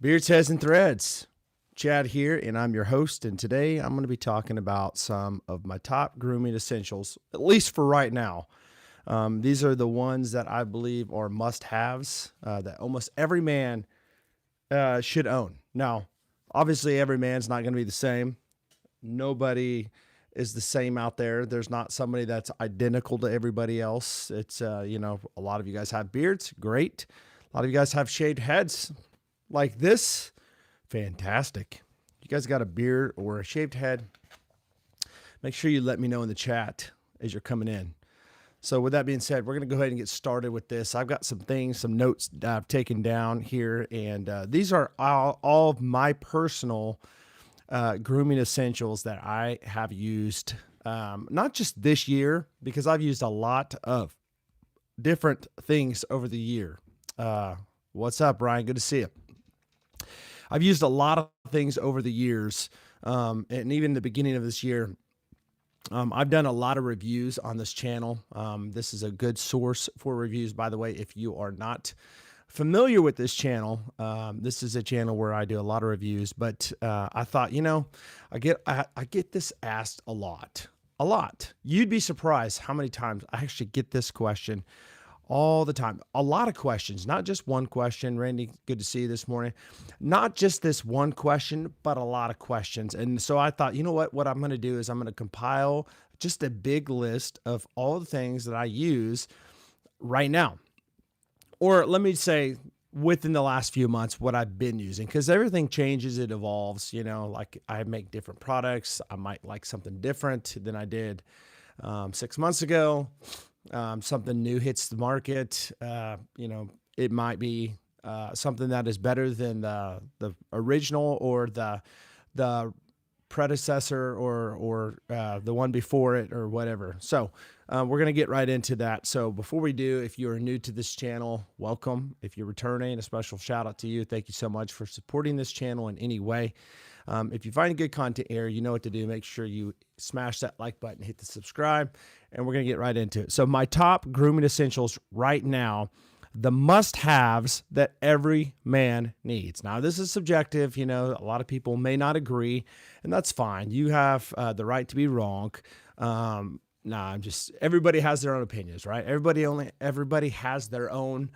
Beards, Heads, and Threads. Chad here, and I'm your host. And today I'm going to be talking about some of my top grooming essentials, at least for right now. These are the ones that I believe are must haves that almost every man should own. Now, obviously, every man's not going to be the same. Nobody is the same out there. There's not somebody that's identical to everybody else. It's, a lot of you guys have beards. Great. A lot of you guys have shaved heads like this. Fantastic. You guys got a beard or a shaved head? Make sure you let me know in the chat as you're coming in. So with that being said, we're going to go ahead and get started with this. I've got some things, some notes that I've taken down here, and these are all of my personal grooming essentials that I have used, not just this year, because I've used a lot of different things over the year. What's up, Brian? Good to see you. I've used a lot of things over the years, and even the beginning of this year. I've done a lot of reviews on this channel. This is a good source for reviews, by the way. If you are not familiar with this channel, this is a channel where I do a lot of reviews. But I thought, I get this asked a lot. You'd be surprised how many times I actually get this question all the time. A lot of questions, not just one question. Randy, good to see you this morning. Not just this one question, but a lot of questions. And so I thought, what I'm going to do is I'm going to compile just a big list of all the things that I use right now. Or let me say within the last few months, what I've been using, because everything changes, it evolves, like I make different products. I might like something different than I did 6 months ago. Something new hits the market. It might be something that is better than the original or the predecessor or the one before it or whatever. So we're going to get right into that. So before we do, if you're new to this channel, welcome. If you're returning, a special shout out to you. Thank you so much for supporting this channel in any way. If you find good content here, you know what to do. Make sure you smash that like button, hit the subscribe, and we're going to get right into it. So my top grooming essentials right now, the must-haves that every man needs. Now, this is subjective. A lot of people may not agree, and that's fine. You have the right to be wrong. Everybody has their own opinions, right? Everybody has their own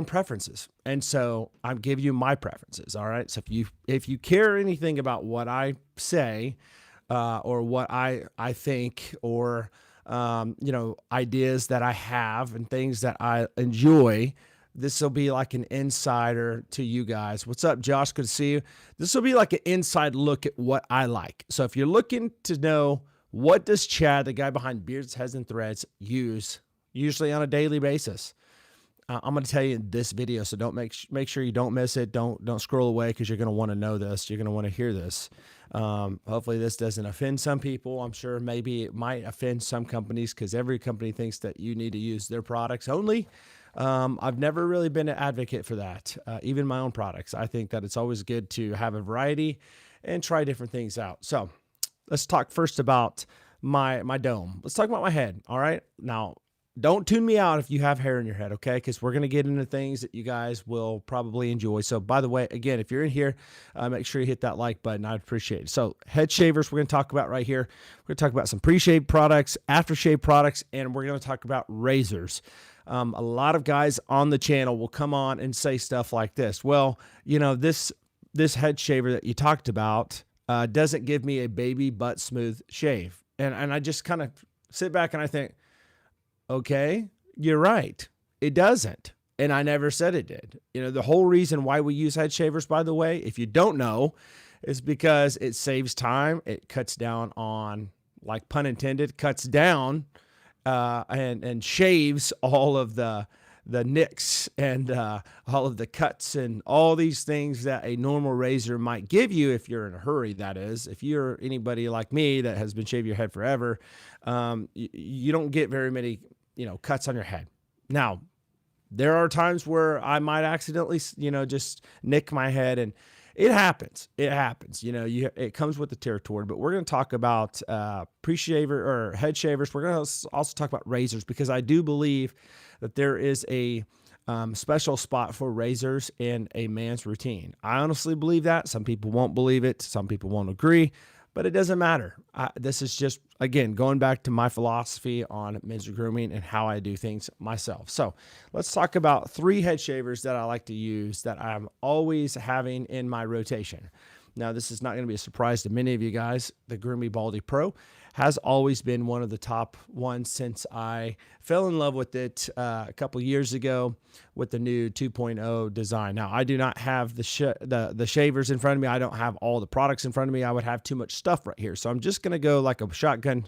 preferences. And so I'm giving you my preferences. All right. So if you care anything about what I say, or what I think, or, ideas that I have and things that I enjoy, this will be like an insider to you guys. What's up, Josh? Good to see you. This will be like an inside look at what I like. So if you're looking to know what does Chad, the guy behind Beards, Heads, and Threads, use usually on a daily basis, I'm going to tell you in this video, so don't make sure you don't miss it. Don't scroll away, because you're going to want to know this. You're going to want to hear this. Hopefully this doesn't offend some people. I'm sure maybe it might offend some companies, because every company thinks that you need to use their products only. I've never really been an advocate for that. Even my own products. I think that it's always good to have a variety and try different things out. So let's talk first about my dome. Let's talk about my head. All right. Now, don't tune me out if you have hair in your head, okay? Because we're going to get into things that you guys will probably enjoy. So, by the way, again, if you're in here, make sure you hit that like button. I'd appreciate it. So, head shavers, we're going to talk about right here. We're going to talk about some pre-shave products, aftershave products, and we're going to talk about razors. A lot of guys on the channel will come on and say stuff like this. Well, this head shaver that you talked about doesn't give me a baby butt smooth shave. And I just kind of sit back and I think, okay, you're right. It doesn't. And I never said it did. The whole reason why we use head shavers, by the way, if you don't know, is because it saves time. It cuts down on, like pun intended, cuts down and shaves all of the nicks and all of the cuts and all these things that a normal razor might give you if you're in a hurry, that is. If you're anybody like me that has been shaving your head forever, you don't get very many cuts on your head. Now, there are times where I might accidentally, just nick my head, and it happens. It happens. It comes with the territory. But we're going to talk about pre-shaver or head shavers. We're going to also talk about razors, because I do believe that there is a special spot for razors in a man's routine. I honestly believe that. Some people won't believe it. Some people won't agree, but it doesn't matter. This is just, again, going back to my philosophy on men's grooming and how I do things myself. So let's talk about 3 head shavers that I like to use that I'm always having in my rotation. Now, this is not going to be a surprise to many of you guys. The Grooming Baldy Pro has always been one of the top ones since I fell in love with it a couple years ago with the new 2.0 design. Now, I do not have the shavers in front of me. I don't have all the products in front of me. I would have too much stuff right here. So I'm just going to go like a shotgun,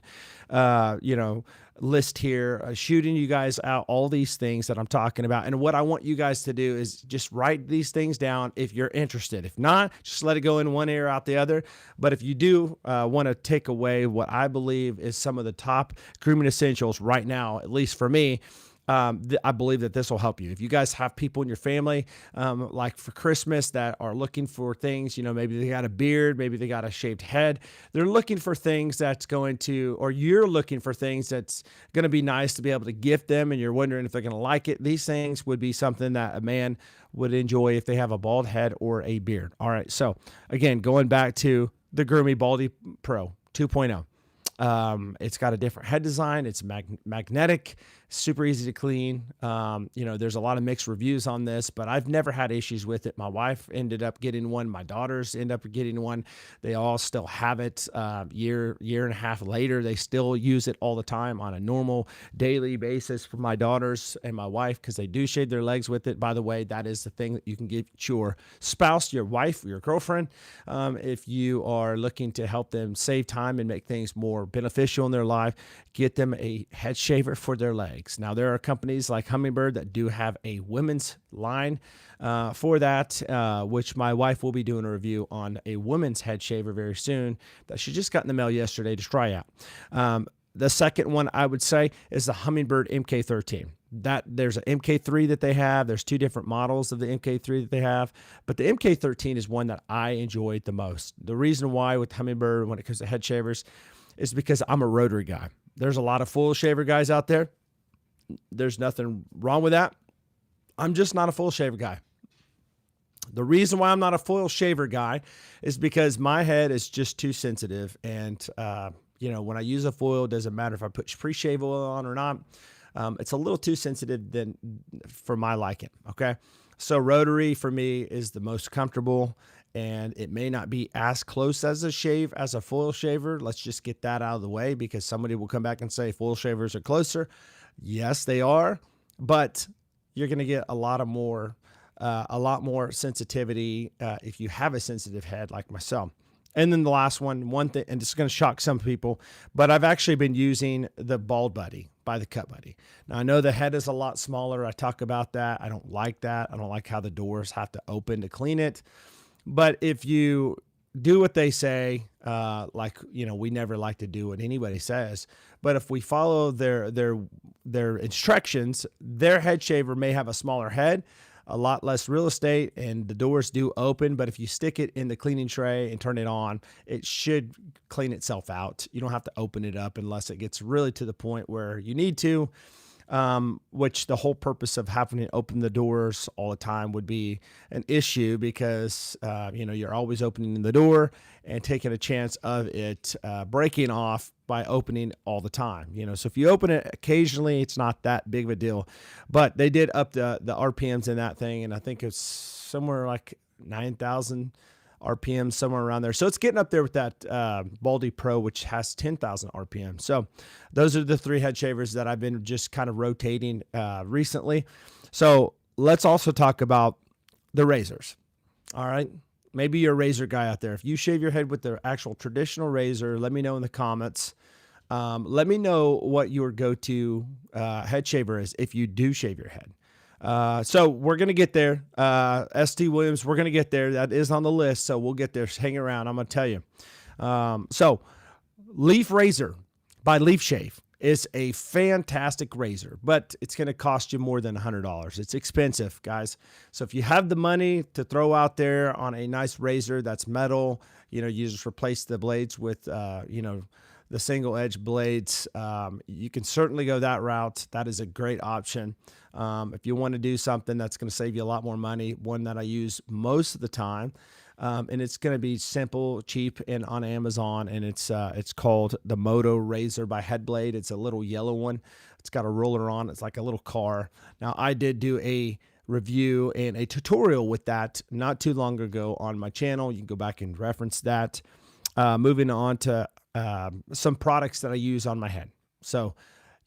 list here, shooting you guys out all these things that I'm talking about. And what I want you guys to do is just write these things down if you're interested. If not, just let it go in one ear out the other. But if you do want to take away what I believe is some of the top grooming essentials right now, at least for me, I believe that this will help you. If you guys have people in your family, like for Christmas, that are looking for things, maybe they got a beard, maybe they got a shaved head. They're looking for things that's going to, or you're looking for things that's going to be nice to be able to gift them, and you're wondering if they're going to like it. These things would be something that a man would enjoy if they have a bald head or a beard. All right. So again, going back to the Grooming Baldy Pro 2.0. It's got a different head design. It's magnetic, super easy to clean. There's a lot of mixed reviews on this, but I've never had issues with it. My wife ended up getting one. My daughters end up getting one. They all still have it. Year and a half later, they still use it all the time on a normal daily basis for my daughters and my wife, because they do shave their legs with it. By the way, that is the thing that you can give your spouse, your wife, your girlfriend, if you are looking to help them save time and make things more beneficial in their life. Get them a head shaver for their legs. Now, there are companies like Hummingbird that do have a women's line for that, which my wife will be doing a review on a women's head shaver very soon that she just got in the mail yesterday to try out. The second one I would say is the Hummingbird MK13. There's an MK3 that they have. There's 2 different models of the MK3 that they have, but the MK13 is one that I enjoyed the most. The reason why with Hummingbird when it comes to head shavers is because I'm a rotary guy. There's a lot of full shaver guys out there. There's nothing wrong with that. I'm just not a full shaver guy. The reason why I'm not a full shaver guy is because my head is just too sensitive. And, when I use a foil, it doesn't matter if I put pre-shave oil on or not. It's a little too sensitive for my liking. Okay. So rotary for me is the most comfortable, and it may not be as close as a shave as a foil shaver. Let's just get that out of the way, because somebody will come back and say foil shavers are closer. Yes, they are, but you're going to get a lot more sensitivity if you have a sensitive head like myself. And then the last one thing, and it's going to shock some people, but I've actually been using the Bald Buddy by the Cut Buddy. Now, I know the head is a lot smaller. I talk about that. I don't like that. I don't like how the doors have to open to clean it. But if you do what they say, we never like to do what anybody says, but if we follow their instructions, their head shaver may have a smaller head, a lot less real estate, and the doors do open. But if you stick it in the cleaning tray and turn it on, it should clean itself out. You don't have to open it up unless it gets really to the point where you need to, which the whole purpose of having to open the doors all the time would be an issue, because, you're always opening the door and taking a chance of it breaking off by opening all the time. So if you open it occasionally, it's not that big of a deal. But they did up the RPMs in that thing, and I think it's somewhere like 9,000 RPM, somewhere around there. So it's getting up there with that Baldy Pro, which has 10,000 RPM. So those are the 3 head shavers that I've been just kind of rotating recently. So let's also talk about the razors. All right. Maybe you're a razor guy out there. If you shave your head with the actual traditional razor, let me know in the comments. Let me know what your go-to head shaver is if you do shave your head. So we're going to get there. ST Williams, we're going to get there. That is on the list, so we'll get there. Hang around. I'm going to tell you. So Leaf Razor by Leaf Shave is a fantastic razor, but it's going to cost you more than $100. It's expensive, guys. So if you have the money to throw out there on a nice razor that's metal, you just replace the blades with, the the single edge blades, you can certainly go that route. That is a great option. If you want to do something that's going to save you a lot more money, one that I use most of the time, and it's going to be simple, cheap, and on Amazon. And it's called the Moto Razor by Headblade. It's a little yellow one. It's got a roller on. It's like a little car. Now, I did do a review and a tutorial with that not too long ago on my channel. You can go back and reference that. Moving on to some products that I use on my head. So,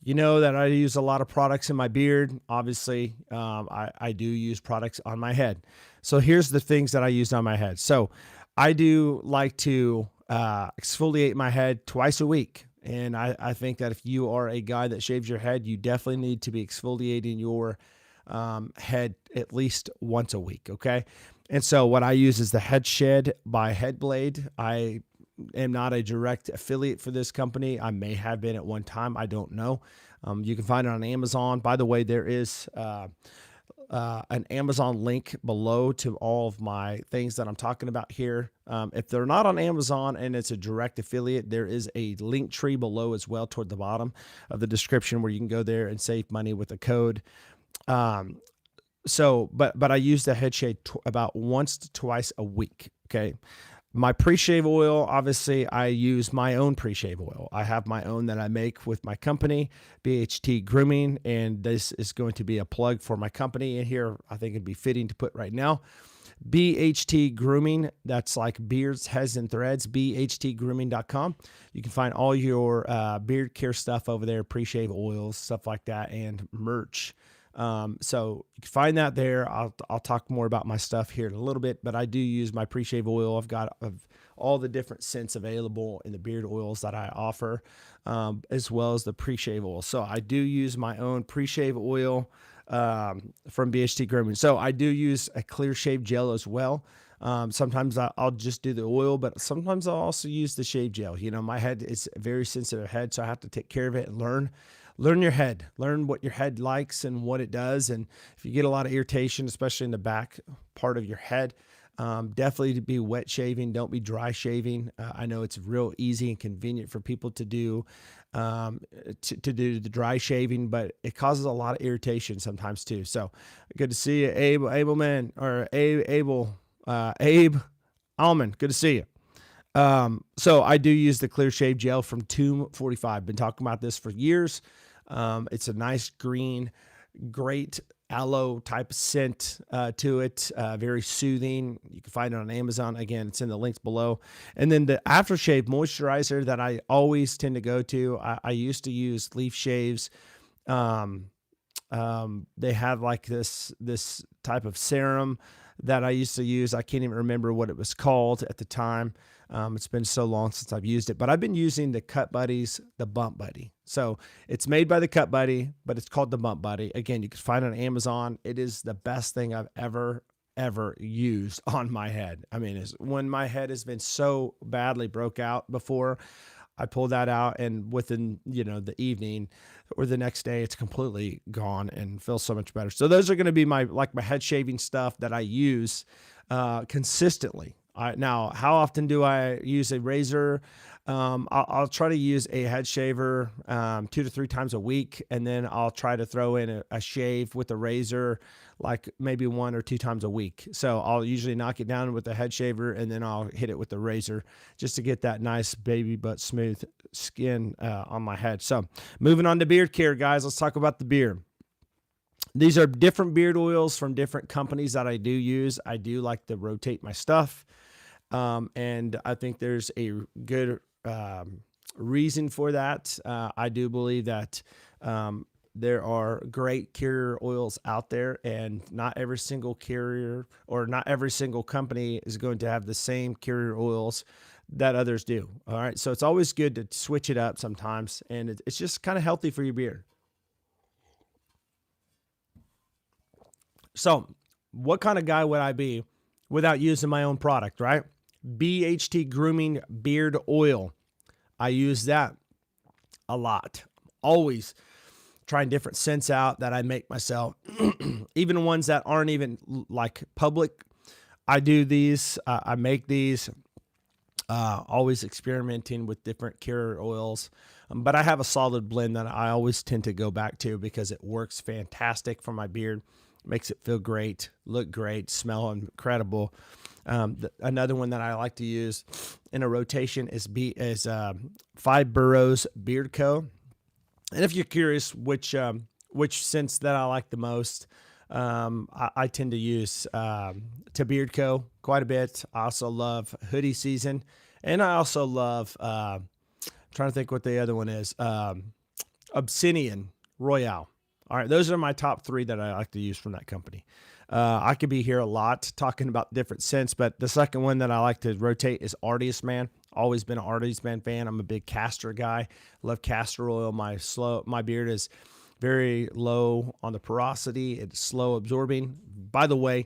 you know that I use a lot of products in my beard. Obviously, I do use products on my head. So here's the things that I use on my head. So I do like to exfoliate my head twice a week. And I think that if you are a guy that shaves your head, you definitely need to be exfoliating your head at least once a week. Okay. And so what I use is the Head Shed by Headblade. I am not a direct affiliate for this company. I may have been at one time. I don't know. You can find it on Amazon. By the way, there is an Amazon link below to all of my things that I'm talking about here. If they're not on Amazon and it's a direct affiliate, there is a link tree below as well toward the bottom of the description where you can go there and save money with a code. But I use the Head Shade about once to twice a week. Okay. My pre-shave oil, obviously I use my own pre-shave oil. I have my own that I make with my company, BHT Grooming, and this is going to be a plug for my company in here. I think it'd be fitting to put right now. BHT Grooming, that's like beards, heads, and threads, bhtgrooming.com. You can find all your beard care stuff over there, pre-shave oils, stuff like that, and merch. So you can find that there. I'll talk more about my stuff here in a little bit, but I do use my pre-shave oil. I've got all the different scents available in the beard oils that I offer, as well as the pre-shave oil. So I do use my own pre-shave oil, from BHT Grooming. So I do use a clear shave gel as well. Sometimes I'll just do the oil, but sometimes I'll also use the shave gel. You know, my head is a very sensitive head, so I have to take care of it and learn your head, learn what your head likes and what it does. And if you get a lot of irritation, especially in the back part of your head, definitely to be wet shaving. Don't be dry shaving. I know it's real easy and convenient for people to do, to do the dry shaving, but it causes a lot of irritation sometimes too. So good to see you, Abe Almond. Good to see you. So I do use the clear shave gel from Tomb 45. Been talking about this for years. It's a nice green, great aloe type scent to it. Very soothing. You can find it on Amazon. Again, it's in the links below. And then the aftershave moisturizer that I always tend to go to. I used to use Leaf Shaves. They have like this type of serum that I used to use. I can't even remember what it was called at the time. It's been so long since I've used it, but I've been using the Cut Buddies, the Bump Buddy. So it's made by the Cut Buddy, but it's called the Bump Buddy. Again, you can find it on Amazon. It is the best thing I've ever used on my head. I mean, when my head has been so badly broke out before, I pull that out, and within, the evening or the next day, it's completely gone and feels so much better. So those are going to be my head shaving stuff that I use consistently. Now, how often do I use a razor? I'll try to use a head shaver 2 to 3 times a week, and then I'll try to throw in a shave with a razor like maybe 1 or 2 times a week. So I'll usually knock it down with the head shaver, and then I'll hit it with the razor just to get that nice baby butt smooth skin on my head. So moving on to beard care, guys, let's talk about the beard. These are different beard oils from different companies that I do use. I do like to rotate my stuff. And I think there's a good reason for that. I do believe that there are great carrier oils out there, and not every single carrier or not every single company is going to have the same carrier oils that others do. All right. So it's always good to switch it up sometimes, and it's just kind of healthy for your beard. So what kind of guy would I be without using my own product, right? BHT Grooming Beard Oil. I use that a lot. Always trying different scents out that I make myself. Even ones that aren't even like public. I do these. I make these. Always experimenting with different carrier oils. But I have a solid blend that I always tend to go back to because it works fantastic for my beard, makes it feel great, look great, smell incredible. Another one that I like to use in a rotation is Five Boroughs Beard Co. And if you're curious which scents that I like the most, I tend to use to Beard Co. quite a bit. I also love Hoodie Season, and I also love trying to think what the other one is, Obsidian Royale. All right, those are my top three that I like to use from that company. I could be here a lot talking about different scents, but the second one that I like to rotate is Artist Man. Always been an Artist Man fan. I'm a big castor guy. Love castor oil. My beard is very low on the porosity. It's slow absorbing. By the way,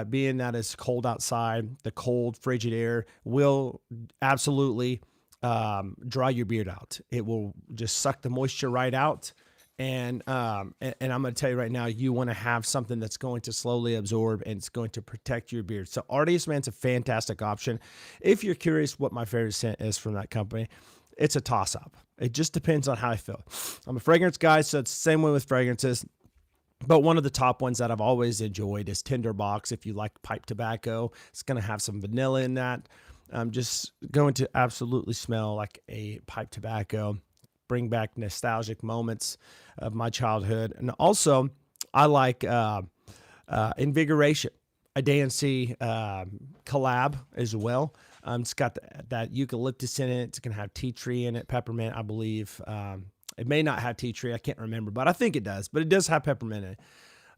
being that it's cold outside, the cold, frigid air will absolutely dry your beard out. It will just suck the moisture right out. And I'm going to tell you right now, you want to have something that's going to slowly absorb and it's going to protect your beard. So Artist Man's a fantastic option. If you're curious what my favorite scent is from that company, it's a toss-up. It just depends on how I feel. I'm a fragrance guy, so it's the same way with fragrances. But one of the top ones that I've always enjoyed is Tinderbox. If you like pipe tobacco, it's going to have some vanilla in that. Just going to absolutely smell like a pipe tobacco. Bring back nostalgic moments of my childhood. And also, I like Invigoration, a DNC collab as well. It's got that eucalyptus in it. It's going to have tea tree in it, peppermint, I believe. It may not have tea tree. I can't remember, but I think it does. But it does have peppermint in it.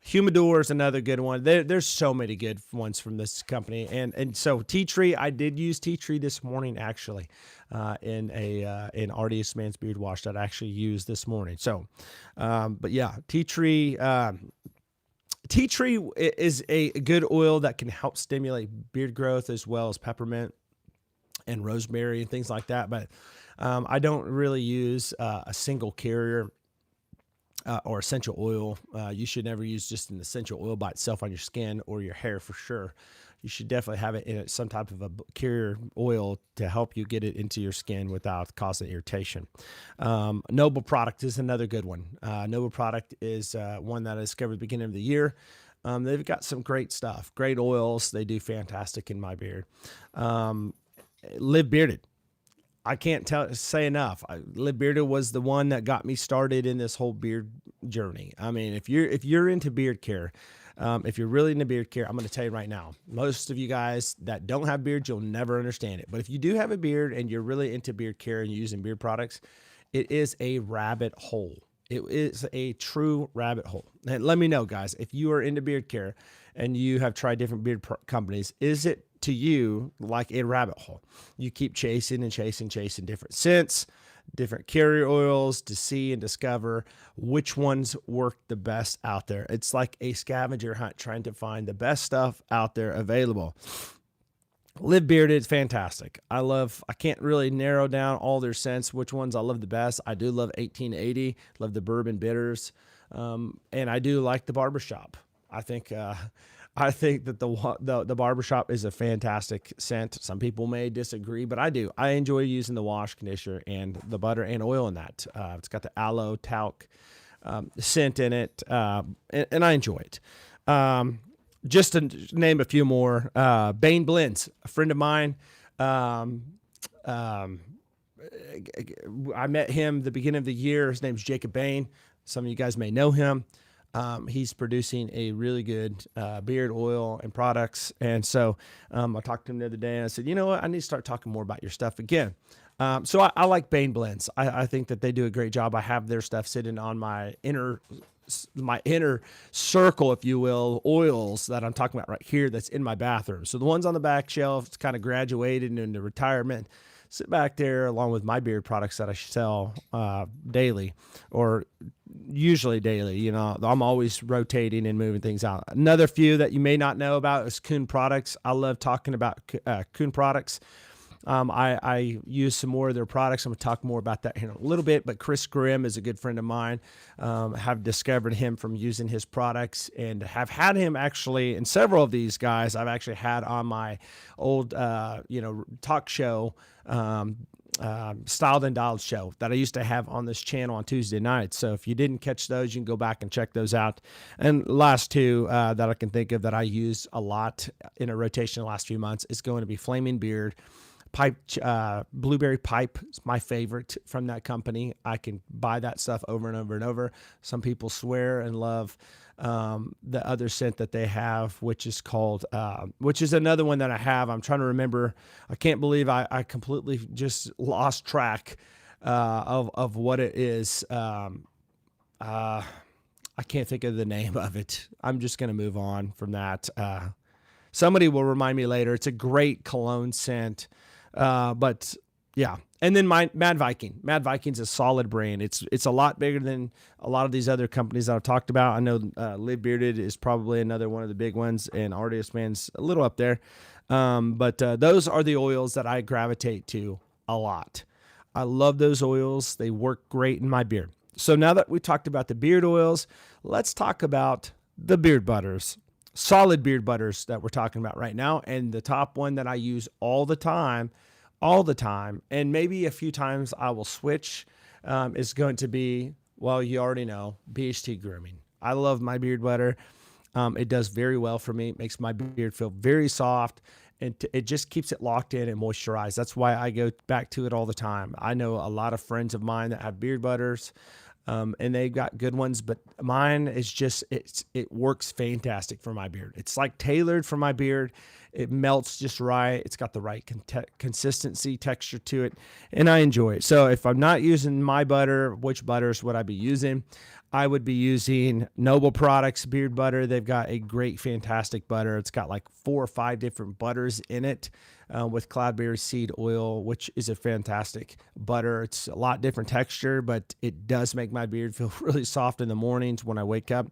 Humidor is another good one. There's so many good ones from this company, and so tea tree. I did use tea tree this morning actually, in Artist Man's beard wash that I actually used this morning. So, but yeah, tea tree. Tea tree is a good oil that can help stimulate beard growth as well as peppermint and rosemary and things like that. But I don't really use a single carrier. Or essential oil. You should never use just an essential oil by itself on your skin or your hair for sure. You should definitely have it in some type of a carrier oil to help you get it into your skin without causing irritation. Noble Product is another good one. Noble Product is one that I discovered at the beginning of the year. They've got some great stuff, great oils. They do fantastic in my beard. Live Bearded. I can't say enough. Live Bearded was the one that got me started in this whole beard journey. I mean, if you're into beard care, if you're really into beard care, I'm going to tell you right now, most of you guys that don't have beards, you'll never understand it. But if you do have a beard and you're really into beard care and using beard products, it is a rabbit hole. It is a true rabbit hole. And let me know, guys, if you are into beard care and you have tried different beard companies, is it to you like a rabbit hole? You keep chasing and chasing different scents, different carrier oils to see and discover which ones work the best out there. It's like a scavenger hunt trying to find the best stuff out there available. Live Bearded is fantastic. I can't really narrow down all their scents, which ones I love the best. I do love 1880, love the bourbon bitters, and I do like the barbershop. I think that the barbershop is a fantastic scent. Some people may disagree, but I do. I enjoy using the wash conditioner and the butter and oil in that. It's got the aloe talc scent in it, and I enjoy it. Just to name a few more, Bain Blends, a friend of mine. I met him the beginning of the year. His name's Jacob Bain. Some of you guys may know him. He's producing a really good beard oil and products. And so I talked to him the other day and I said, you know what? I need to start talking more about your stuff again. So I like Bain Blends. I think that they do a great job. I have their stuff sitting on my inner circle, if you will, oils that I'm talking about right here that's in my bathroom. So the ones on the back shelf, it's kind of graduated into retirement. Sit back there along with my beard products that I sell daily or usually daily. You know, I'm always rotating and moving things out. Another few that you may not know about is Kuhn Products. I love talking about Kuhn Products. I use some more of their products. I'm going to talk more about that here in a little bit, but Chris Grimm is a good friend of mine. Have discovered him from using his products and have had him actually, and several of these guys I've actually had on my old, talk show, Styled and Dialed show that I used to have on this channel on Tuesday nights. So if you didn't catch those, you can go back and check those out. And last two that I can think of that I use a lot in a rotation the last few months is going to be Flaming Beard. Pipe, Blueberry Pipe is my favorite from that company. I can buy that stuff over and over and over. Some people swear and love the other scent that they have, which is called, which is another one that I have. I'm trying to remember. I can't believe I completely just lost track of what it is. I can't think of the name of it. I'm just going to move on from that. Somebody will remind me later. It's a great cologne scent. But yeah. And then Mad Viking. Mad Viking's a solid brand. It's a lot bigger than a lot of these other companies that I've talked about. I know Live Bearded is probably another one of the big ones, and Artist Man's a little up there. But those are the oils that I gravitate to a lot. I love those oils. They work great in my beard. So now that we talked about the beard oils, let's talk about the beard butters. Solid beard butters that we're talking about right now. And the top one that I use all the time, and maybe a few times I will switch, is going to be, well, you already know, BHT Grooming. I love my beard butter. It does very well for me. It makes my beard feel very soft, and it just keeps it locked in and moisturized. That's why I go back to it all the time. I know a lot of friends of mine that have beard butters, and they've got good ones, but mine is just, it works fantastic for my beard. It's like tailored for my beard. It melts just right. It's got the right consistency, texture to it, and I enjoy it. So if I'm not using my butter, which butters would I be using? I would be using Noble Products beard butter. They've got a great, fantastic butter. It's got like 4 or 5 different butters in it, with cloudberry seed oil, which is a fantastic butter. It's a lot different texture, but it does make my beard feel really soft in the mornings when I wake up.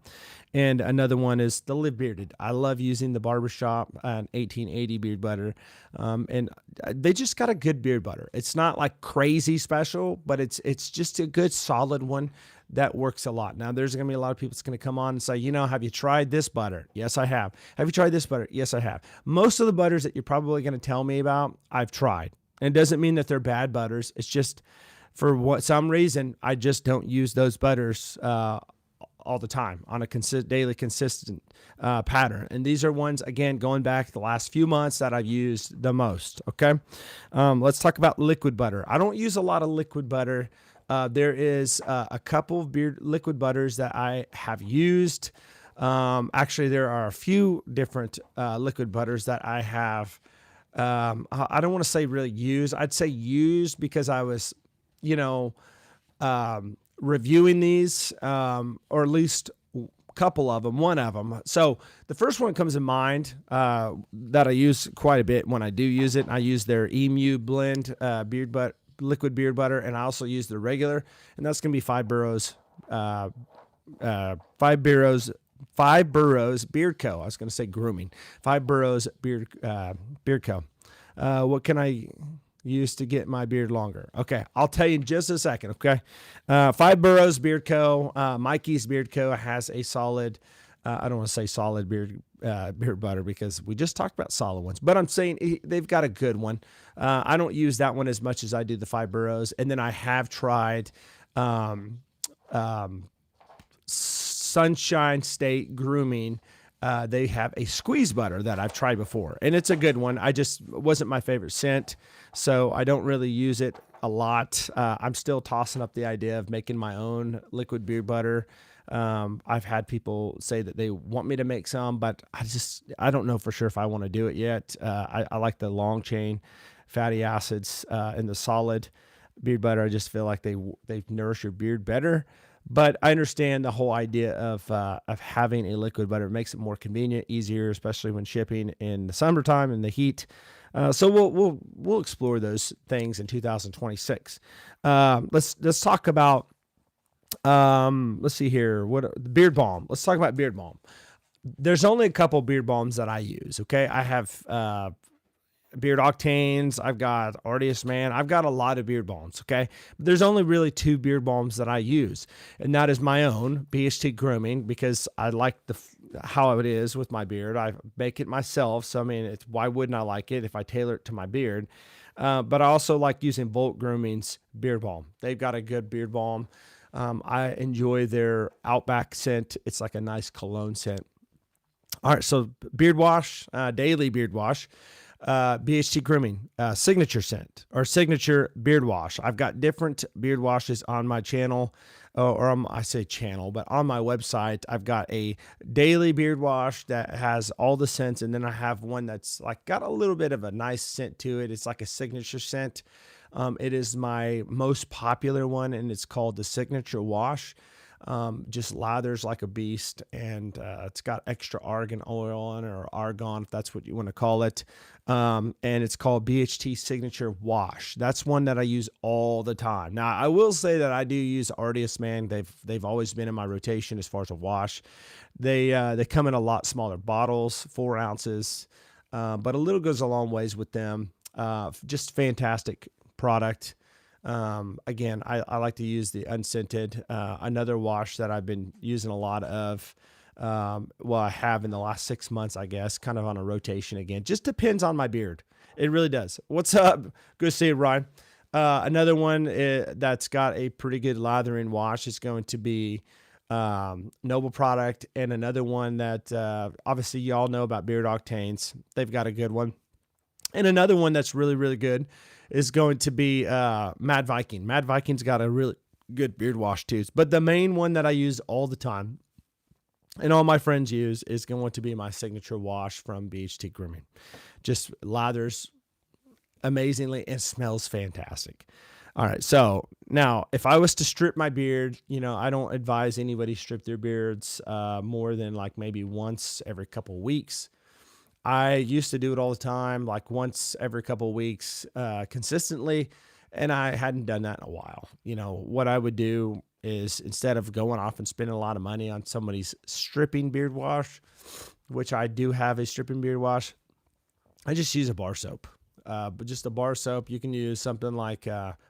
And another one is the Live Bearded. I love using the Barbershop 1880 beard butter. And they just got a good beard butter. It's not like crazy special, but it's just a good solid one that works a lot. Now, there's going to be a lot of people that's going to come on and say, have you tried this butter? Yes, I have. Have you tried this butter? Yes, I have. Most of the butters that you're probably going to tell me about, I've tried. And it doesn't mean that they're bad butters. It's just for some reason, I just don't use those butters all the time on a daily consistent pattern. And these are ones, again, going back the last few months that I've used the most. Okay. Let's talk about liquid butter. I don't use a lot of liquid butter. There is a couple of liquid butters that I have used. Actually, there are a few different liquid butters that I have. I don't want to say really used. I'd say used because I was, reviewing these, or at least a couple of them, one of them. So the first one comes in mind that I use quite a bit when I do use it. I use their Emu Blend liquid beard butter, and I also use the regular, and that's going to be Five Boroughs Beard Co. I was going to say Grooming. Five Boroughs Beard Co. What can I use to get my beard longer? Okay, I'll tell you in just a second. Okay, Five Boroughs Beard Co. Mikey's Beard Co. has a solid. I don't want to say solid beard butter because we just talked about solid ones, but I'm saying they've got a good one. I don't use that one as much as I do the Five Boroughs. And then I have tried Sunshine State Grooming. They have a squeeze butter that I've tried before, and it's a good one. I just wasn't my favorite scent, so I don't really use it a lot. I'm still tossing up the idea of making my own liquid beard butter. I've had people say that they want me to make some, but I don't know for sure if I want to do it yet. I like the long chain fatty acids in the solid beard butter. I just feel like they nourish your beard better. But I understand the whole idea of having a liquid butter. It makes it more convenient, easier, especially when shipping in the summertime and the heat. So we'll explore those things in 2026. Let's talk about. Let's see here. The beard balm. Let's talk about beard balm. There's only a couple beard balms that I use. Okay, I have Beard Octanes. I've got Artiest Man. I've got a lot of beard balms. Okay. But there's only really two beard balms that I use. And that is my own BHT Grooming, because I like how it is with my beard. I make it myself. So, I mean, why wouldn't I like it if I tailor it to my beard? But I also like using Volt Grooming's beard balm. They've got a good beard balm. I enjoy their Outback scent. It's like a nice cologne scent. All right, so beard wash, daily beard wash, BHT Grooming, signature scent or signature beard wash. I've got different beard washes on my channel, I say channel, but on my website. I've got a daily beard wash that has all the scents, and then I have one that's like got a little bit of a nice scent to it. It's like a signature scent. It is my most popular one, and it's called the Signature Wash. Just lathers like a beast, and it's got extra argan oil on it, or argon, if that's what you want to call it. And it's called BHT Signature Wash. That's one that I use all the time. Now, I will say that I do use Artiest Man. They've always been in my rotation as far as a wash. They come in a lot smaller bottles, 4 ounces, but a little goes a long ways with them. Just fantastic product. Again, I like to use the unscented. Another wash that I've been using a lot of, I have in the last 6 months, I guess, kind of on a rotation again. Just depends on my beard. It really does. What's up? Good to see you, Ryan. Another one that's got a pretty good lathering wash is going to be Noble product, and another one that obviously y'all know about Beard Octanes. They've got a good one. And another one that's really, really good is going to be Mad Viking. Mad Viking's got a really good beard wash too. But the main one that I use all the time and all my friends use is going to be my signature wash from BHT Grooming. Just lathers amazingly and smells fantastic. All right. So now if I was to strip my beard, I don't advise anybody strip their beards more than like maybe once every couple of weeks. I used to do it all the time, like once every couple of weeks, consistently, and I hadn't done that in a while. What I would do is, instead of going off and spending a lot of money on somebody's stripping beard wash, which I do have a stripping beard wash, I just use a bar soap. But just a bar soap. You can use something like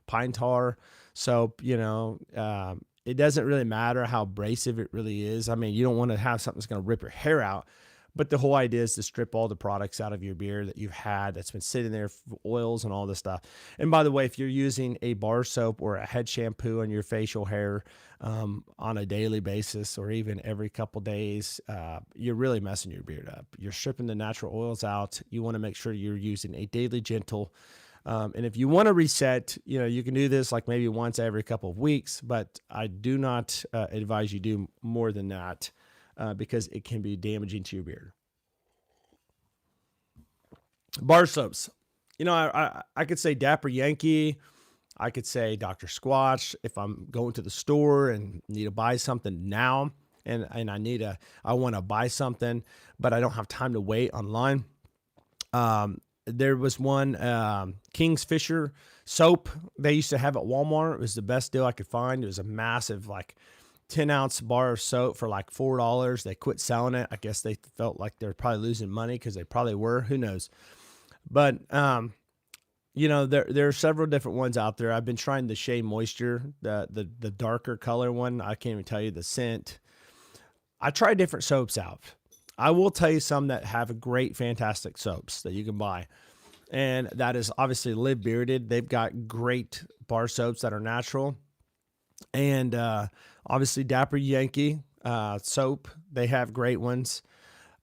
pine tar soap. It doesn't really matter how abrasive it really is. I mean, you don't want to have something that's going to rip your hair out. But the whole idea is to strip all the products out of your beard that you've had that's been sitting there, oils and all this stuff. And by the way, if you're using a bar soap or a head shampoo on your facial hair on a daily basis, or even every couple days, you're really messing your beard up. You're stripping the natural oils out. You want to make sure you're using a daily gentle. And if you want to reset, you can do this like maybe once every couple of weeks, but I do not advise you do more than that. Because it can be damaging to your beard. Bar soaps. I could say Dapper Yankee. I could say Dr. Squatch if I'm going to the store and need to buy something now, and I want to buy something, but I don't have time to wait online. There was one King's Fisher soap they used to have at Walmart. It was the best deal I could find. It was a massive 10-ounce bar of soap for like $4. They quit selling it. I guess they felt like they're probably losing money, because they probably were. Who knows? But there are several different ones out there. I've been trying the Shea Moisture, the darker color one. I can't even tell you the scent. I tried different soaps out. I will tell you some that have great, fantastic soaps that you can buy. And that is obviously Live Bearded. They've got great bar soaps that are natural. And obviously Dapper Yankee soap. They have great ones.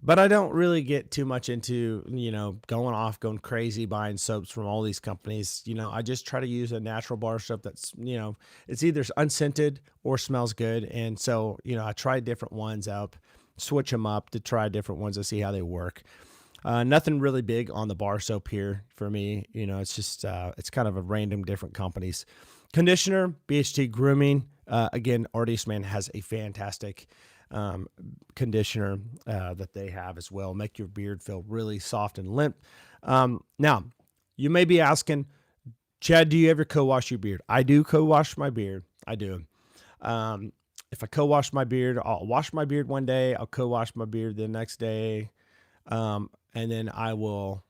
But I don't really get too much into, going crazy buying soaps from all these companies. I just try to use a natural bar soap that's, it's either unscented or smells good. And so, I try different ones out, switch them up to try different ones to see how they work. Nothing really big on the bar soap here for me. It's just, it's kind of a random different companies. Conditioner, BHT Grooming. Again, Artiest Man has a fantastic conditioner that they have as well. Make your beard feel really soft and limp. Now, you may be asking, Chad, do you ever co-wash your beard? I do co-wash my beard. I do. If I co-wash my beard, I'll wash my beard one day. I'll co-wash my beard the next day. And then I will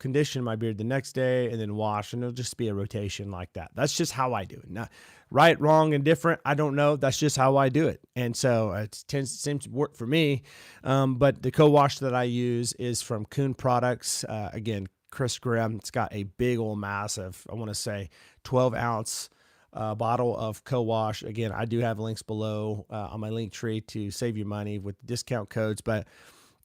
condition my beard the next day and then wash, and it'll just be a rotation like that. That's just how I do it. Now, right, wrong, and different, I don't know. That's just how I do it. And so it seems to work for me. But the co-wash that I use is from Kuhn Products. Again, Chris Grimm. It's got a big old massive, I want to say 12-ounce bottle of co-wash. Again, I do have links below on my link tree to save you money with discount codes. But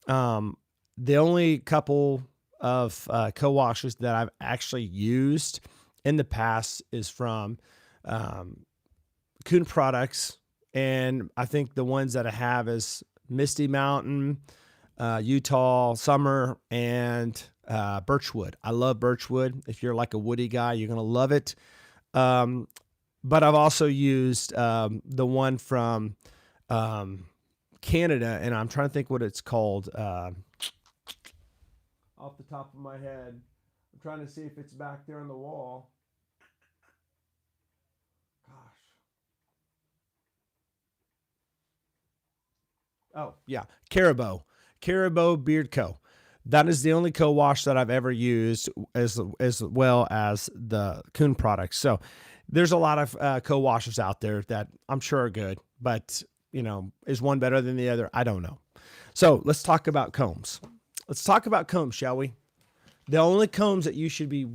the only couple of co-washes that I've actually used in the past is from Kuhn Products. And I think the ones that I have is Misty Mountain, Utah Summer, and Birchwood. I love Birchwood. If you're like a woody guy, you're going to love it. But I've also used the one from Canada, and I'm trying to think what it's called. Off the top of my head, I'm trying to see if it's back there on the wall. Gosh. Oh, yeah. Caribou Beard Co. That is the only co-wash that I've ever used, as well as the Kuhn products. So there's a lot of co-washers out there that I'm sure are good, but is one better than the other? I don't know. So let's talk about combs. Let's talk about combs, shall we? The only combs that you should be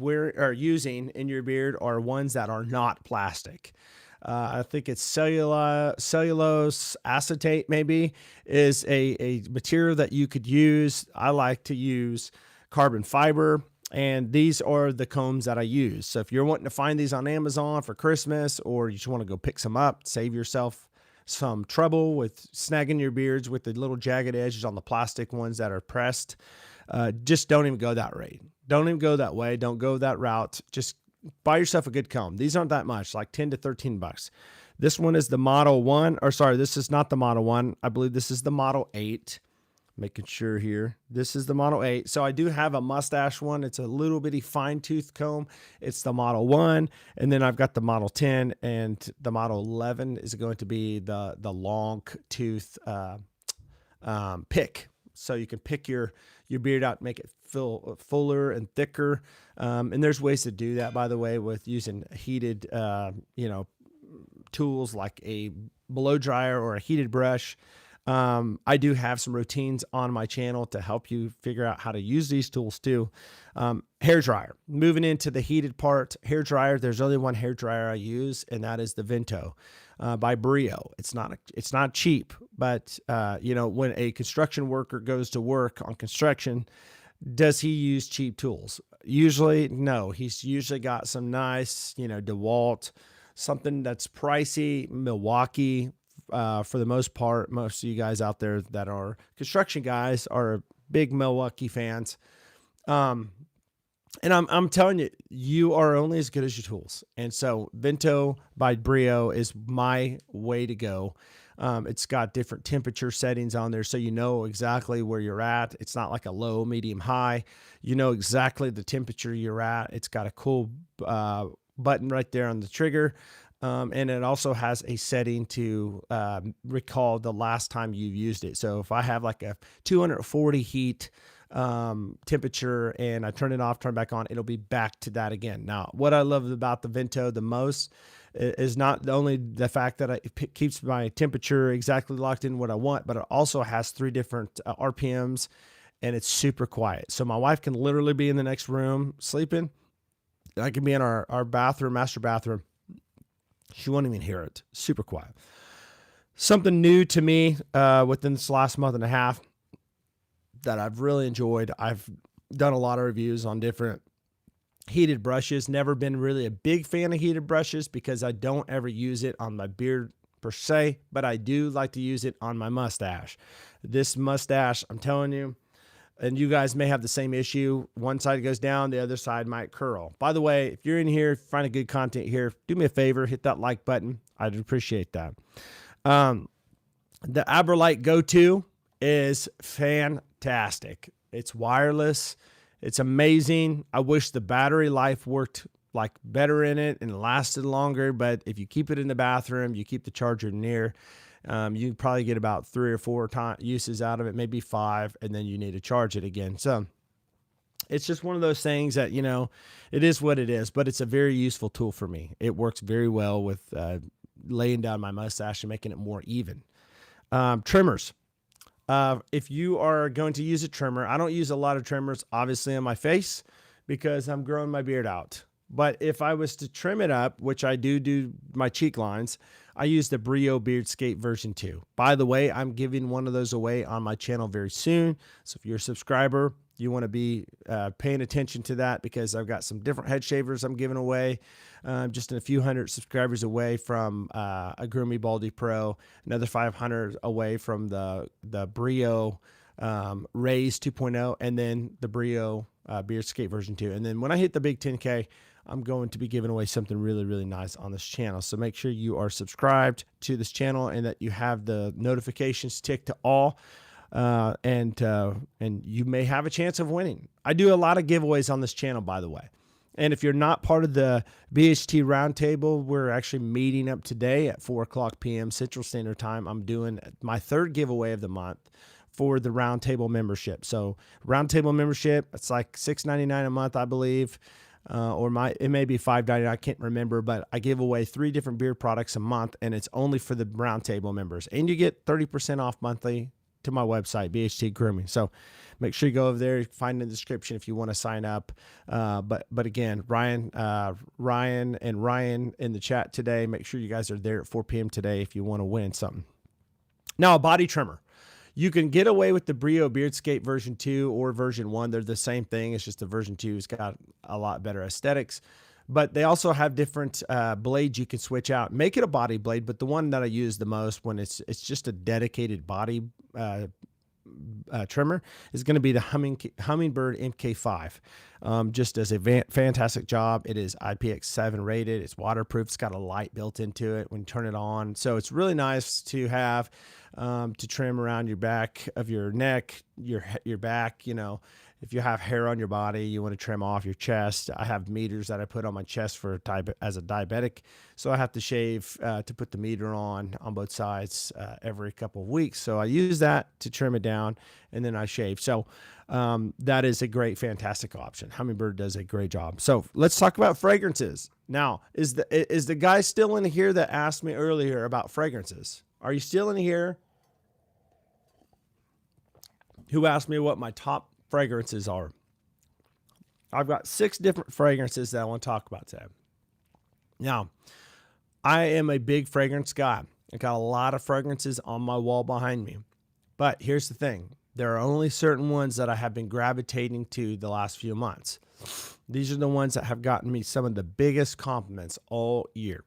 using in your beard are ones that are not plastic. I think it's cellulose acetate, maybe, is a material that you could use. I like to use carbon fiber, and these are the combs that I use. So if you're wanting to find these on Amazon for Christmas, or you just want to go pick some up, save yourself some trouble with snagging your beards with the little jagged edges on the plastic ones that are pressed, just don't even go that way. Don't even go that way. Don't go that route. Just buy yourself a good comb. These aren't that much, like 10 to 13 bucks. This one is the Model 1, or sorry, this is not the Model 1. I believe this is the Model 8. Making sure here. This is the Model 8. So I do have a mustache one. It's a little bitty fine tooth comb. It's the Model 1. And then I've got the Model 10, and the Model 11 is going to be the long tooth pick. So you can pick your beard out, make it feel fuller and thicker. And there's ways to do that, by the way, with using heated, tools like a blow dryer or a heated brush. I do have some routines on my channel to help you figure out how to use these tools too. Hair dryer. Moving into the heated part, hair dryer. There's only one hair dryer I use, and that is the Vento by Brio. It's not cheap, but when a construction worker goes to work on construction, does he use cheap tools? Usually, no. He's usually got some nice, DeWalt, something that's pricey, Milwaukee. For the most part, most of you guys out there that are construction guys are big Milwaukee fans. And I'm telling you, you are only as good as your tools. And so Vento by Brio is my way to go. It's got different temperature settings on there, so you know exactly where you're at. It's not like a low, medium, high. You know exactly the temperature you're at. It's got a cool button right there on the trigger. And it also has a setting to recall the last time you've used it. So if I have like a 240 heat temperature and I turn it off, turn it back on, it'll be back to that again. Now, what I love about the Vento the most is not only the fact that it keeps my temperature exactly locked in what I want, but it also has 3 different RPMs, and it's super quiet. So my wife can literally be in the next room sleeping. I can be in our bathroom, master bathroom. She won't even hear it. Super quiet. Something new to me within this last month and a half that I've really enjoyed. I've done a lot of reviews on different heated brushes. Never been really a big fan of heated brushes because I don't ever use it on my beard per se, but I do like to use it on my mustache. This mustache, I'm telling you, and you guys may have the same issue. One side goes down, the other side might curl. By the way, if you're in here, find a good content here, do me a favor, hit that like button. I'd appreciate that. The Aberlite Go-To is fantastic. It's wireless. It's amazing. I wish the battery life worked like better in it and lasted longer, but if you keep it in the bathroom, you keep the charger near, you probably get about 3 or 4 uses out of it, maybe 5, and then you need to charge it again. So it's just one of those things that, it is what it is, but it's a very useful tool for me. It works very well with laying down my mustache and making it more even. Trimmers. If you are going to use a trimmer, I don't use a lot of trimmers, obviously, on my face because I'm growing my beard out. But if I was to trim it up, which I do my cheek lines, I use the Brio Beardscape version 2. By the way, I'm giving one of those away on my channel very soon. So if you're a subscriber, you want to be paying attention to that because I've got some different head shavers I'm giving away. Just a few hundred subscribers away from a Grooming Baldy Pro, another 500 away from the Brio Raise 2.0, and then the Brio Beardscape version 2. And then when I hit the big 10K, I'm going to be giving away something really, really nice on this channel. So make sure you are subscribed to this channel and that you have the notifications ticked to all. And you may have a chance of winning. I do a lot of giveaways on this channel, by the way. And if you're not part of the BHT Roundtable, we're actually meeting up today at 4:00 p.m. Central Standard Time. I'm doing my third giveaway of the month for the Roundtable membership. So Roundtable membership, it's like $6.99 a month, I believe. It may be $5.99, I can't remember, but I give away 3 different beard products a month, and it's only for the Roundtable members. And you get 30% off monthly to my website, BHT Grooming. So make sure you go over there, find the description if you want to sign up. But again, Ryan in the chat today, make sure you guys are there at 4 p.m. today if you want to win something. Now, a body trimmer. You can get away with the Brio Beardscape version 2 or version 1. They're the same thing. It's just the version 2 has got a lot better aesthetics. But they also have different blades you can switch out. Make it a body blade, but the one that I use the most when it's just a dedicated body trimmer is going to be the Humminbird MK5. Just does a fantastic job. It is IPX7 rated. It's waterproof. It's got a light built into it when you turn it on. So it's really nice to have to trim around your back of your neck, your back, if you have hair on your body, you want to trim off your chest. I have meters that I put on my chest as a diabetic. So I have to shave to put the meter on both sides every couple of weeks. So I use that to trim it down and then I shave. So that is a great, fantastic option. Humminbird does a great job. So let's talk about fragrances. Now, is the guy still in here that asked me earlier about fragrances? Are you still in here? Who asked me what my top fragrances are? I've got 6 different fragrances that I want to talk about today. Now, I am a big fragrance guy. I got a lot of fragrances on my wall behind me. But here's the thing. There are only certain ones that I have been gravitating to the last few months. These are the ones that have gotten me some of the biggest compliments all year.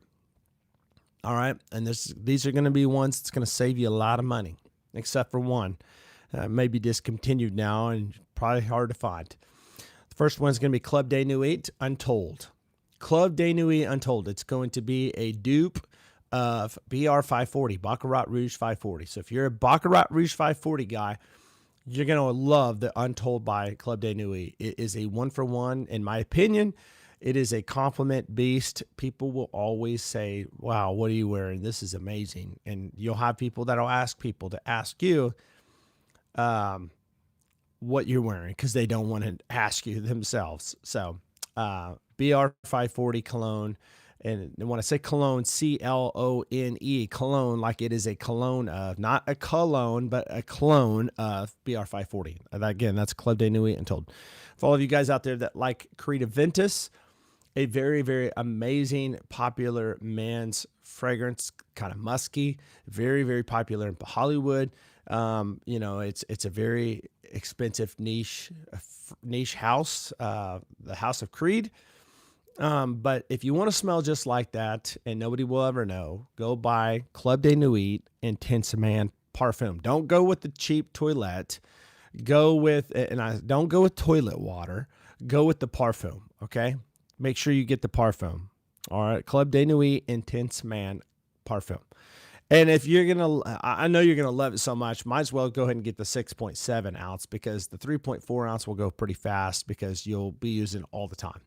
All right? And these are going to be ones that's going to save you a lot of money, except for one. Maybe discontinued now and probably hard to find. The first one is going to be Club de Nuit Untold. Club de Nuit Untold. It's going to be a dupe of BR 540, Baccarat Rouge 540. So if you're a Baccarat Rouge 540 guy, you're going to love the Untold by Club de Nuit. It is a 1-for-1. In my opinion, it is a compliment beast. People will always say, wow, what are you wearing? This is amazing. And you'll have people that'll ask people to ask you what you're wearing because they don't want to ask you themselves. So BR 540 cologne. And when I say cologne, C-L-O-N-E, cologne, like it is a cologne of, not a cologne, but a clone of BR 540. Again, that's Club de Nuit Untold. For all of you guys out there that like Creed Aventus, a very, very amazing, popular man's fragrance, kind of musky, very, very popular in Hollywood. It's a very expensive niche house, the House of Creed. But if you want to smell just like that and nobody will ever know, go buy Club de Nuit Intense Man Parfum. Don't go with the cheap toilette. Don't go with toilet water. Go with the parfum, okay? Make sure you get the parfum. All right, Club de Nuit Intense Man Parfum. And if you're going to, I know you're going to love it so much, might as well go ahead and get the 6.7 ounce because the 3.4 ounce will go pretty fast because you'll be using it all the time.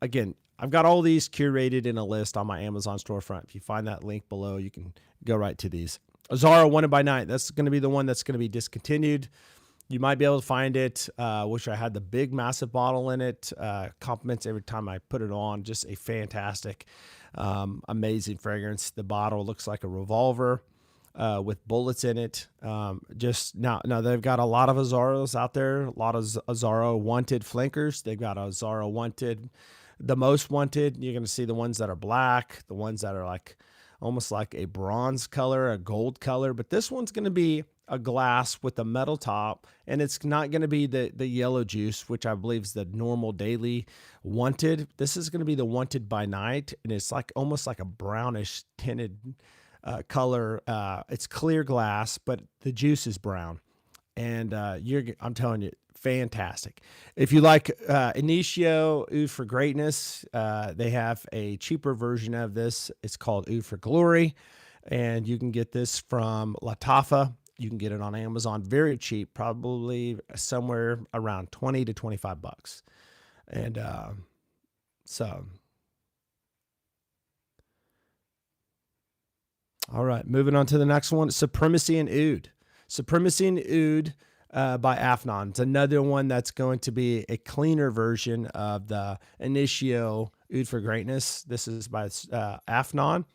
Again, I've got all these curated in a list on my Amazon storefront. If you find that link below, you can go right to these. Zara One by Night. That's going to be the one that's going to be discontinued. You might be able to find it. Wish I had the big, massive bottle in it. Compliments every time I put it on. Just a fantastic, amazing fragrance. The bottle looks like a revolver with bullets in it. Just now they've got a lot of Azzaros out there. A lot of Azzaro wanted flankers. They've got Azzaro wanted. The most wanted, you're going to see the ones that are black, the ones that are like almost like a bronze color, a gold color. But this one's going to be a glass with a metal top, and it's not going to be the yellow juice, which I believe is the normal daily wanted. This is going to be the wanted by night, and it's like almost like a brownish tinted color. It's clear glass, but the juice is brown, and I'm telling you, fantastic. If you like Initio Oud for Greatness, they have a cheaper version of this. It's called Oud for Glory, and you can get this from Latafa. You can get it on Amazon very cheap, probably somewhere around 20 to 25 bucks. And so, all right, moving on to the next one, Supremacy and Oud. Supremacy and Oud by Afnon. It's another one that's going to be a cleaner version of the Initio Oud for Greatness. This is by Afnon.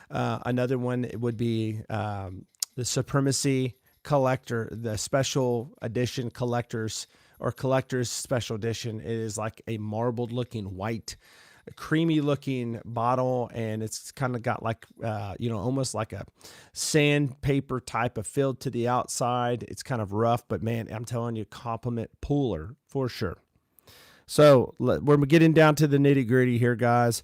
Another one would be the Supremacy Collector, the special edition collectors or collector's special edition. It is like a marbled looking white, creamy looking bottle, and it's kind of got like almost like a sandpaper type of feel to the outside. It's kind of rough, but man, I'm telling you, compliment pooler for sure. So we're getting down to the nitty gritty here, guys.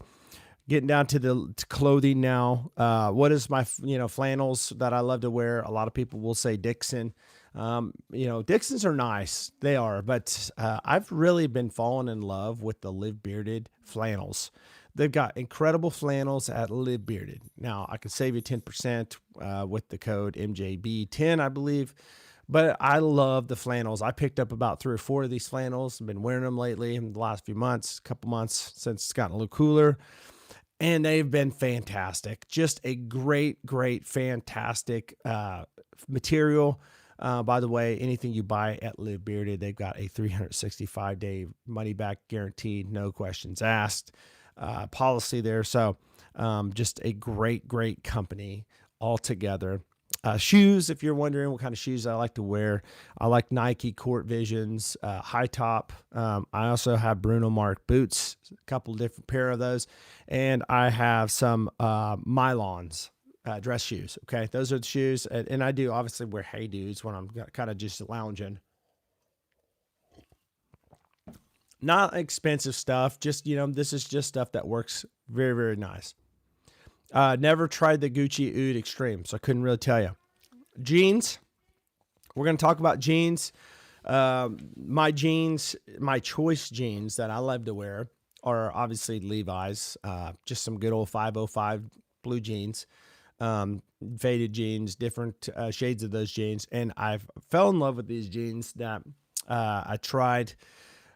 Getting down to the clothing now. What is my flannels that I love to wear? A lot of people will say Dixon. Dixons are nice. They are, but I've really been falling in love with the Live Bearded flannels. They've got incredible flannels at Live Bearded. Now, I can save you 10% with the code MJB10, I believe. But I love the flannels. I picked up about 3 or 4 of these flannels. I've been wearing them lately in the last few months, couple months since it's gotten a little cooler. And they've been fantastic. Just a great, fantastic material. By the way, anything you buy at Live Bearded, they've got a 365-day money-back guarantee, no questions asked policy there. So just a great company altogether. Shoes, if you're wondering what kind of shoes I like to wear, I like Nike Court Visions, high top. I also have Bruno Mars boots, a couple different pair of those, and I have some Mylons dress shoes. Okay, those are the shoes, and I do obviously wear Hey Dudes when I'm kind of just lounging. Not expensive stuff, just this is just stuff that works very nice. Never tried the Gucci Oud Extreme, so I couldn't really tell you. Jeans. We're going to talk about jeans. My jeans, my choice jeans that I love to wear are obviously Levi's. Just some good old 505 blue jeans, faded jeans, different shades of those jeans. And I've fell in love with these jeans that I tried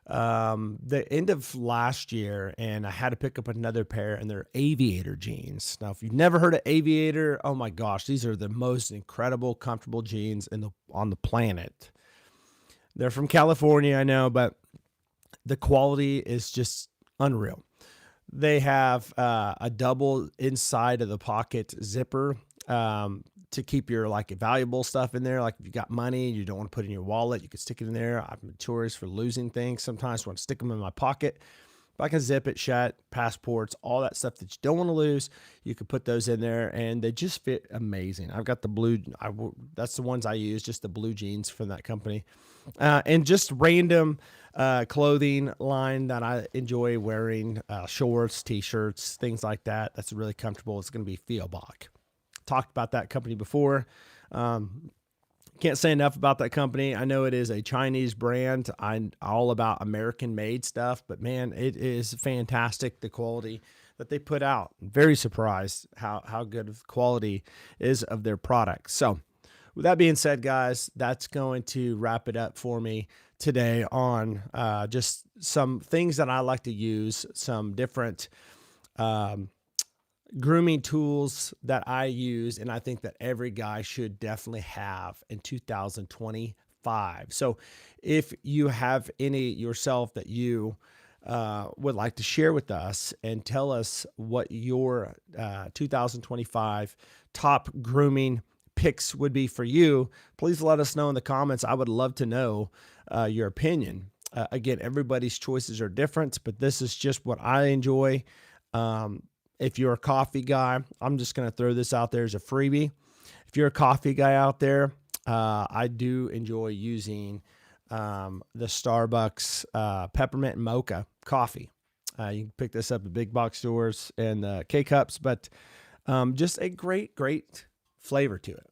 the end of last year, and I had to pick up another pair, and they're Aviator jeans. Now, if you've never heard of Aviator, oh my gosh, these are the most incredible, comfortable jeans on the planet. They're from California, I know, but the quality is just unreal. They have a double inside of the pocket zipper to keep your valuable stuff in there. Like if you got money, you don't want to put it in your wallet, you can stick it in there. I'm notorious for losing things. Sometimes I want to stick them in my pocket. If I can zip it shut, passports, all that stuff that you don't want to lose, you can put those in there, and they just fit amazing. I've got the blue. That's the ones I use, just the blue jeans from that company, and just random clothing line that I enjoy wearing, shorts, t-shirts, things like that. That's really comfortable. It's going to be Feobach. Talked about that company before. Can't say enough about that company. I know it is a Chinese brand. I'm all about American made stuff, but man, it is fantastic. The quality that they put out. I'm very surprised how good of quality is of their products. So with that being said, guys, that's going to wrap it up for me today on just some things that I like to use, some different grooming tools that I use, and I think that every guy should definitely have in 2025. 2025. So if you have any yourself that you would like to share with us and tell us what your 2025 top grooming picks would be for you, please let us know in the comments. I would love to know your opinion. Again, everybody's choices are different, but this is just what I enjoy. If you're a coffee guy, I'm just going to throw this out there as a freebie. If you're a coffee guy out there, I do enjoy using the Starbucks peppermint mocha coffee. You can pick this up at big box stores and K-Cups, but just a great, great flavor to it.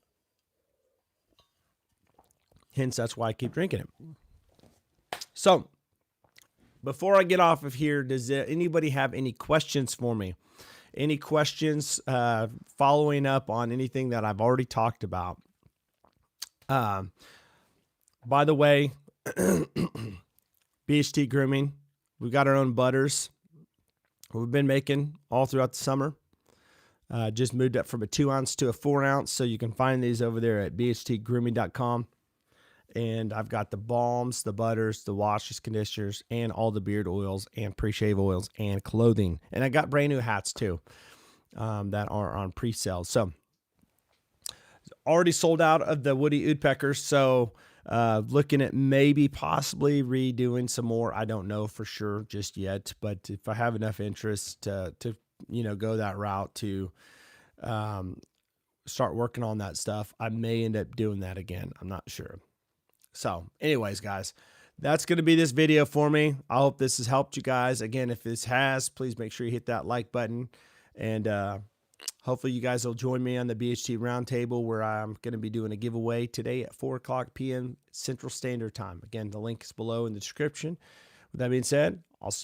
Hence, that's why I keep drinking it. So, before I get off of here, does anybody have any questions for me? Any questions following up on anything that I've already talked about? By the way, BHT Grooming, we've got our own butters we've been making all throughout the summer. Just moved up from a 2-ounce to a 4-ounce, so you can find these over there at bhtgrooming.com. And I've got the balms, the butters, the washes, conditioners, and all the beard oils and pre-shave oils and clothing. And I got brand new hats too that are on pre-sale. So already sold out of the Woody Woodpeckers. So looking at maybe possibly redoing some more. I don't know for sure just yet, but if I have enough interest to go that route to start working on that stuff, I may end up doing that again. I'm not sure. So anyways, guys, that's going to be this video for me. I hope this has helped you guys. Again, if this has, please make sure you hit that like button. And hopefully you guys will join me on the BHT Roundtable, where I'm going to be doing a giveaway today at 4 o'clock p.m. Central Standard Time. Again, the link is below in the description. With that being said, I'll see you.